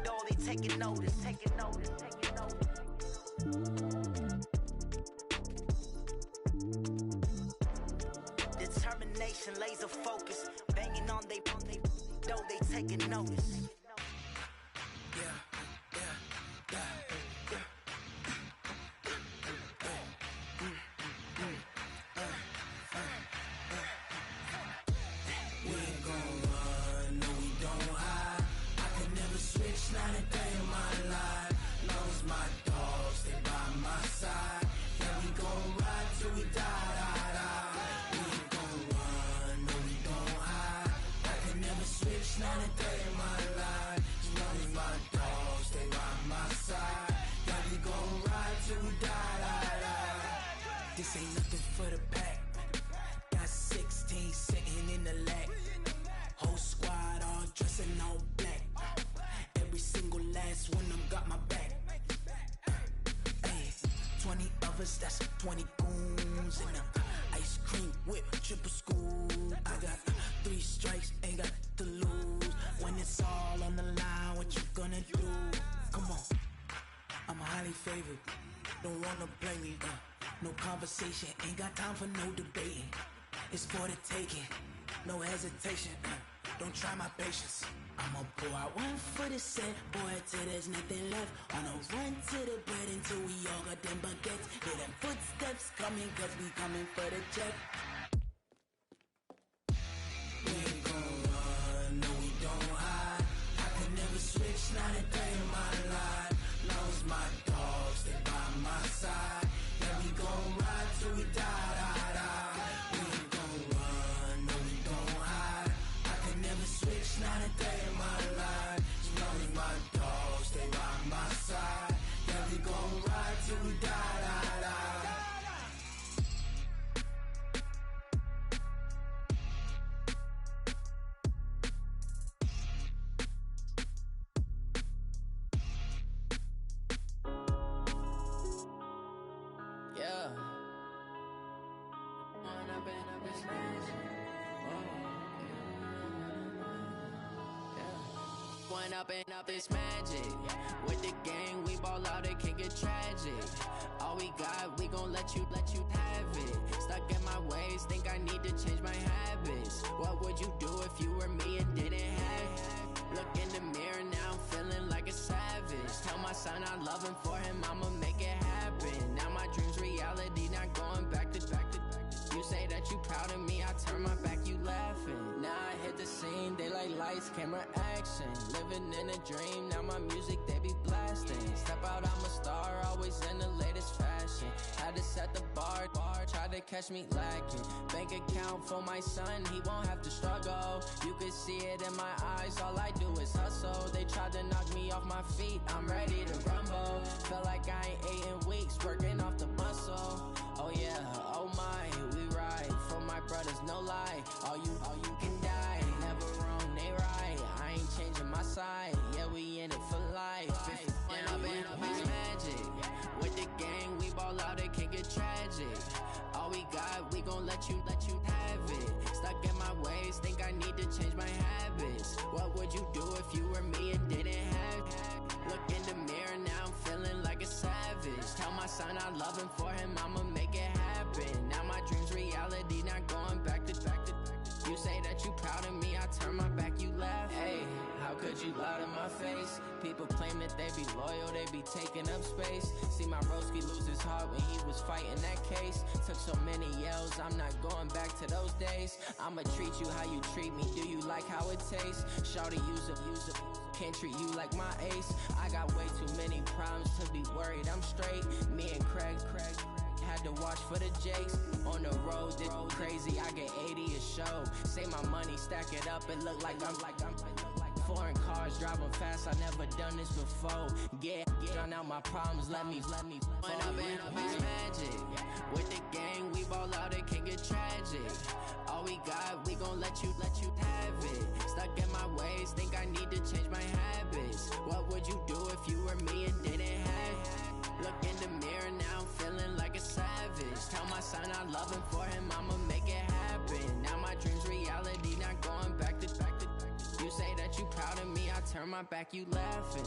door, they taking notice. Taking notice. Taking notice. Determination, laser focus. Banging on they door, they taking notice. Not a day in my life. Lost my dogs, they by my side. Yeah, we gon' ride till we die. We ain't gon' run, no, we don't hide. I can never switch, not a day in my life. lovers, that's 20 goons. And ice cream whip, triple scoop. I got 3 strikes, ain't got to lose. When it's all on the line, what you gonna do? Come on, I'm highly favored. Don't wanna blame me, no conversation, ain't got time for no debating. It's for the taking, no hesitation, don't try my patience. I'ma pour out one for the set, boy, till there's nothing left. On a run to the bread until we all got them baguettes. Hear them footsteps coming, cause we coming for the check. We ain't gon' run, no we don't hide. I could never switch, not a day in my life. Long as my dogs, they by my side. Yeah, we gon' ride till we die, die, die. We ain't gon' run, no we don't hide. I could never switch, not a day in my life. As long as my dogs, they by my side. Yeah, we gon' ride till we die, die, die. Up it's magic. With the gang, we ball out, it can get tragic. All we got, we gon' let you have it. Stuck in my ways, think I need to change my habits. What would you do if you were me and didn't have it? Look in the mirror, now I'm feeling like a savage. Tell my son I love him, for him I'ma make it happen. Now my dream's reality, not going back to. You say that you proud of me, I turn my back, you laughing. Now I hit the scene, they like lights, camera, action. Living in a dream, now my music, they be blasting. Step out, I'm a star, always in the latest fashion. Had to set the bar, try to catch me lacking. Bank account for my son, he won't have to struggle. You can see it in my eyes, all I do is hustle. They tried to knock me off my feet, I'm ready to rumble. Feel like I ain't ate in weeks, working off the muscle. Oh yeah, oh my, we ride for my brothers, no lie. All you can die, never wrong, they right. I ain't changing my side, yeah, we in it for life. When up it's magic. With the gang, we ball out, it can get tragic. All we got, we gon' let you have it. Stuck in my ways, think I need to change my habits. What would you do if you were me and didn't have it? Look in the mirror, now I'm feeling like a savage. Tell my son I love him, for him I'ma make it happen. Now my dream's reality, not going back to. You say that you proud of me, I turn my back, you laugh. Hey, how could you lie to my face? People claim that they be loyal, they be taking up space. See my broski lose his heart when he was fighting that case. Took so many yells, I'm not going back to those days. I'ma treat you how you treat me, do you like how it tastes? Shawty, use it. Can't treat you like my ace. I got way too many problems to be worried, I'm straight. Me and Craig had to watch for the Jakes. On the road, this crazy, I get 80 a show. Save my money, stack it up, it look like I'm foreign cars, driving fast, I never done this before. Yeah, drown out my problems, let me When up it's magic. With the gang, we ball out, it can get tragic. All we got, we gon' let you have it. Stuck in my ways, think I need to change my habits. What would you do if you were me and didn't have it? Look in the mirror, now I'm feeling like a savage. Tell my son I love him, for him I'ma make it happen. Now my dream's reality, not going back to. You say that you proud of me, I turn my back, you laughing.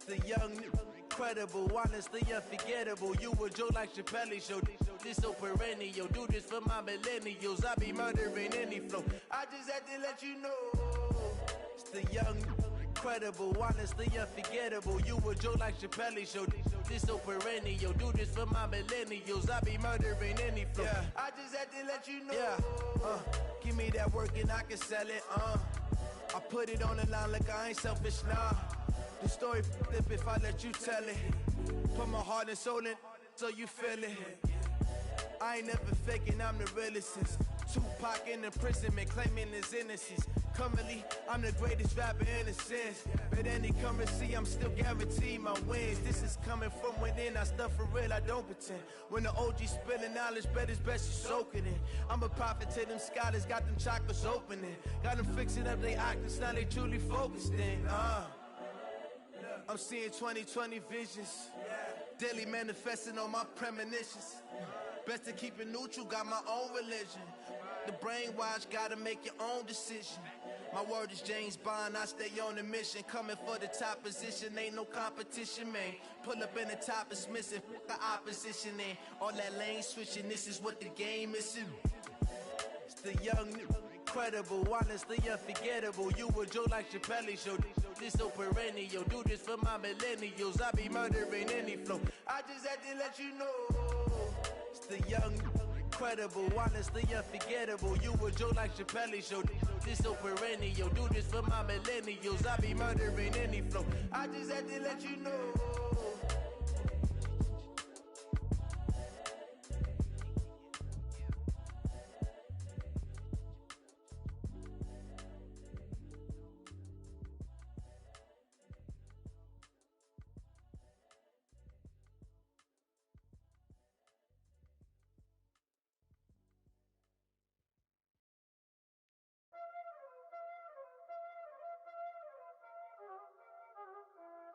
The young, incredible, honestly unforgettable. You a joke like Chappelle show. This so perennial. Do this for my millennials. I be murdering any flow. I just had to let you know. It's the young, incredible, honestly unforgettable. You a joke like Chappelle show. This so perennial. Do this for my millennials. I be murdering any flow. Yeah. I just had to let you know. Yeah. Give me that work and I can sell it. I put it on the line like I ain't selfish, nah. The story flip if I let you tell it. Put my heart and soul in. so you feel it. I ain't never faking, I'm the realest since Tupac in imprisonment, claiming his innocence. Currently, I'm the greatest rapper in a sense. But any currency, I'm still guaranteed my wins. This is coming from within, I stuff for real, I don't pretend. When the OG spilling knowledge, bet it's best you soak it in. I'm a prophet to them scholars, got them chakras opening. Got them fixing up their octaves, now they truly focused in. I'm seeing 2020 visions, daily manifesting on my premonitions. Best to keep it neutral, got my own religion. The brainwash, gotta make your own decision. My word is James Bond, I stay on a mission. Coming for the top position, ain't no competition, man. Pull up in the top is missing, the opposition in. All that lane switching, this is what the game is. It's the young, incredible, honestly unforgettable. You a Joe like Chappelle show. This so perennial, do this for my millennials. I be murdering any flow. I just had to let you know. It's the young, incredible, honestly unforgettable. You a Joe like Chappelle show. This so perennial, do this for my millennials. I be murdering any flow. I just had to let you know.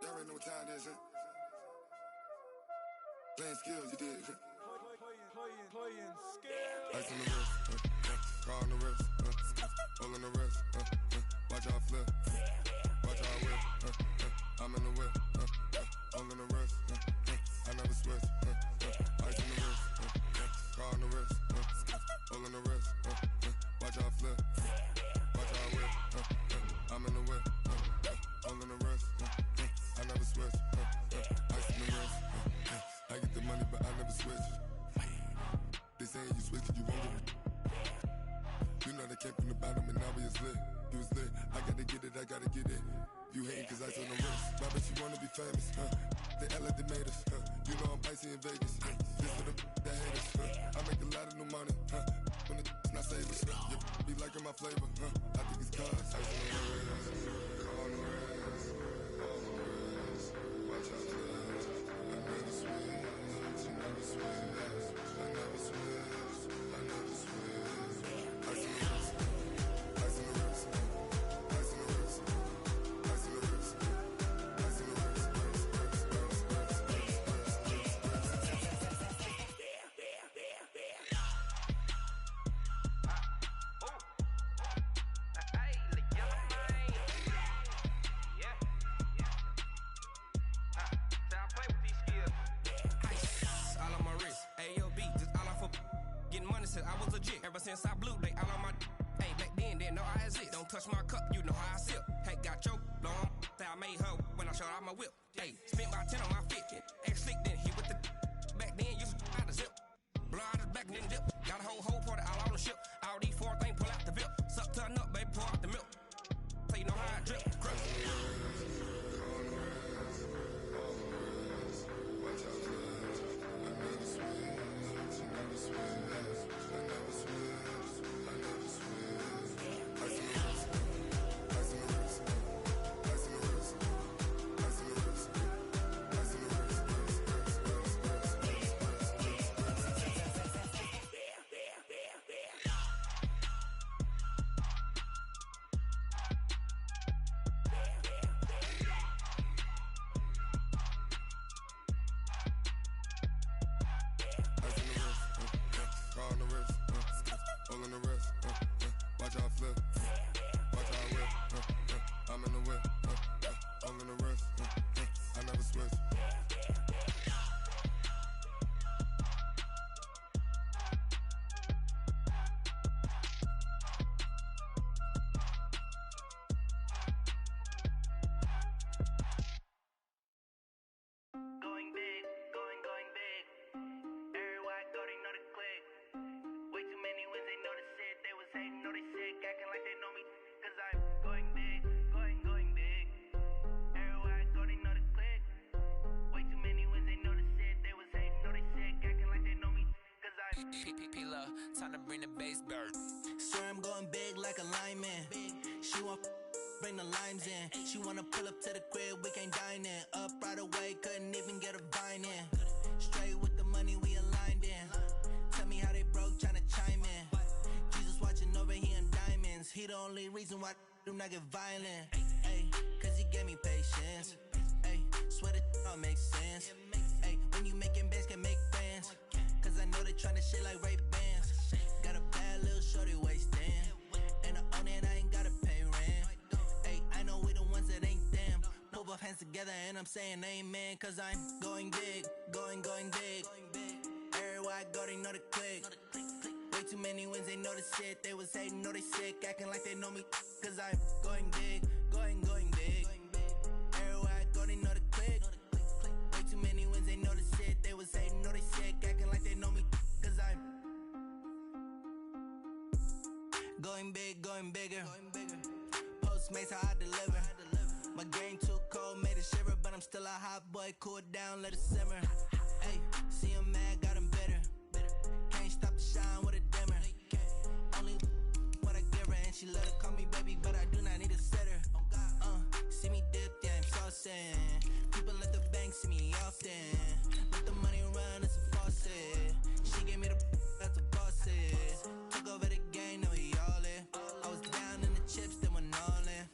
Y'all already know what time it is, huh? Playing skills, you did. Playing skills. Ice on the wrist, car on the wrist, all on the wrist, watch out flip, watch out whip, I'm in the whip, all on the wrist, I never switch, ice on the wrist, car on the wrist, all on the wrist, watch out flip, watch out whip, I'm in the whip, all on the wrist, I never switch, ice on the wrist, I get the money but I never switch. They saying you switch it, you won't get it. You know they came from the bottom and now we is lit. You was lit, I gotta get it, I gotta get it. You hating cause ice on the wrist. Why bet you wanna be famous, They act like they made us, You know I'm icy in Vegas, This for the that hate us, I make a lot of new money, When it's not savers, You be liking my flavor, I think it's cause ice on the wrist, on the wrist, on the wrist. Watch out for this, I never switch, you never switch. I never switch, I never switch. Ice on the wrist, ice on the wrist, ice on the wrist, ice on the wrist, ice on the wrist, I was legit. Ever since I blew, they all on my hey, back then, didn't know I exist. Don't touch my cup, you know how I sip. Hey, got your long, say I made her when I showed out my whip. Hey, spent about 10 on my fit. Ex-slick, then hit with the back then, used to out the zip. Blow out his back and then dip. Got a whole party all on the ship. All these four things, pull out the VIP. Suck, turn up, baby, pour out the milk. So you know how I drip. Crush. Watch out for this, I never switch, you never switch. Way too many wins, they know the shit. They was hating, know they sick, acting like they know me Time to bring the bass bird. Swear I'm going big like a lineman. She want bring the limes in. She wanna pull up to the crib, we can't dine in. Up right away, couldn't even get a vine in. Straight with the money, we aligned in. Tell me how they broke, tryna chime in. Jesus watching over, he in diamonds. He the only reason why I do not get violent. Ay, cause he gave me patience. Ay, swear that all makes sense. Ay, when you making bands, can make friends. Cause I know they tryna shit like Ray-Bans. Got a bad little shorty wasting. And I own it, I ain't gotta pay rent. Ay, I know we the ones that ain't them. Pull both hands together and I'm saying amen. Cause I'm going big, going big. Everywhere I go, they know the click. Way too many wins, they know the shit. They was hating, know they sick, acting like they know me. Cause I'm going big, going big. Everywhere I go, they know the click. Way too many wins, they know the shit. They was hating, know they sick, acting like they know me. Cause I'm going big, going bigger. Postmates, how I deliver. My game too cold, made it shiver. But I'm still a hot boy, cool it down, let it simmer. Hey, see him mad, got him bitter. Can't stop the shine with a dimmer. Only what I give her, and she let her call me baby, but I do not need a sitter. See me dip, yeah, I'm saucing. People at the bank see me often. Let the money run, it's a faucet. She gave me the that's a bosses. Took over the game, now we all in. I was down in the chips, then went all in.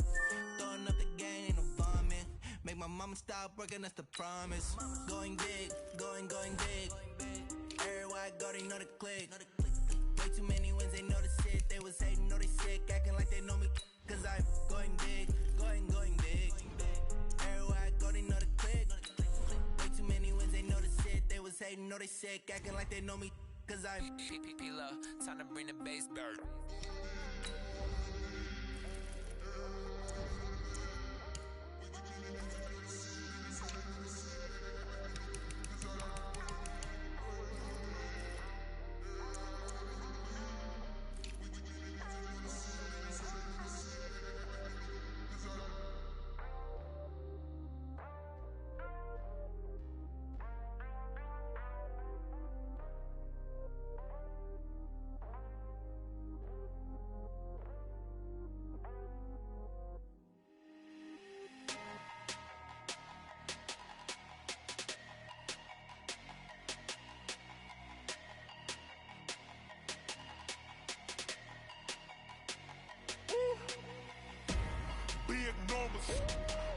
Throwing up the game, ain't no vomit. Make my mama stop working, that's the promise. Going big, going big. Everywhere I go, they know the click. Way too many wins, they know the shit. They was hating, know they sick, acting like they know me. Cause I'm going big, going big. Everywhere I go, they know the click. Way too many wins, they know the shit. They was hating, know they sick, acting like they know me. Cause I'm time to bring the bass bird.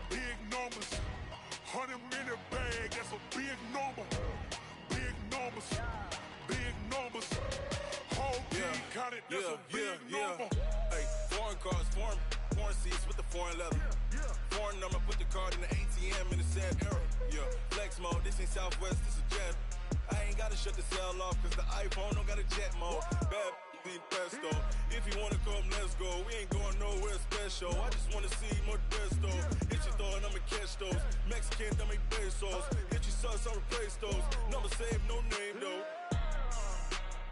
Big numbers, 100 minute bag, that's a big number. Big numbers, whole team counted, that's a big number. Hey, foreign cars, foreign seats with the foreign leather. Foreign number, put the card in the ATM in the sad era. Yeah, flex mode, this ain't Southwest, this is Jet. I ain't gotta shut the cell off, cause the iPhone don't got a jet mode. Bad need pesto. If you wanna come, let's go. We ain't going nowhere special. I just wanna see more desto. Hit your thought, I'ma catch those. Mexican, I'ma make pesos. Hit your sauce, I'll replace those. Number save, no name though.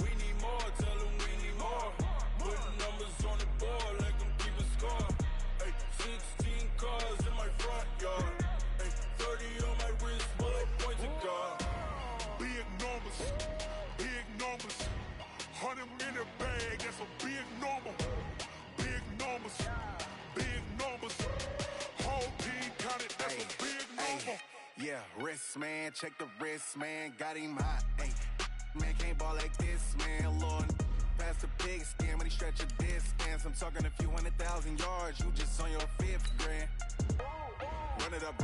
We need more, tell them we need more. Putting numbers on the board, like them keep a score. Hey, 16 cars in my front yard. Hey, 30 on my wrist, bullet pointed car. Big numbers, 100 minute bag, that's a big number. Big numbers, whole team counted, that's a big number. Yeah, wrist man, check the wrist man, got him hot. Ay, man can't ball like this, man. Lord, past the pig skin when he stretch a distance. I'm talking a few 100,000 yards, you just on your 5th grand. Run it up,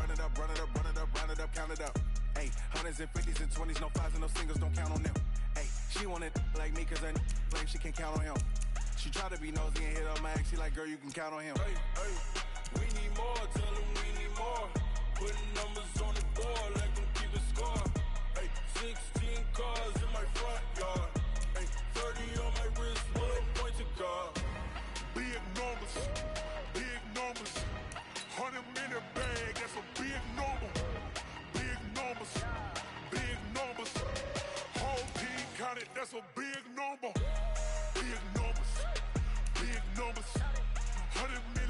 count it up. Ay, hundreds and 50s and 20s, no 5s and no singles, don't count on them. Ay, she want it like me, cause I claim she can't count on him. She try to be nosy and hit up my ex, she like, girl, you can count on him. Hey, we need more, tell them we need more. Putting numbers on the board, like them keep a score. Hey, 16 cars in my front yard. Hey, 30 on my wrist, bullet pointed car. Big numbers, 100 minute bag, that's a big number. Big numbers, whole team counted, that's a big number. Big numbers, 100 minute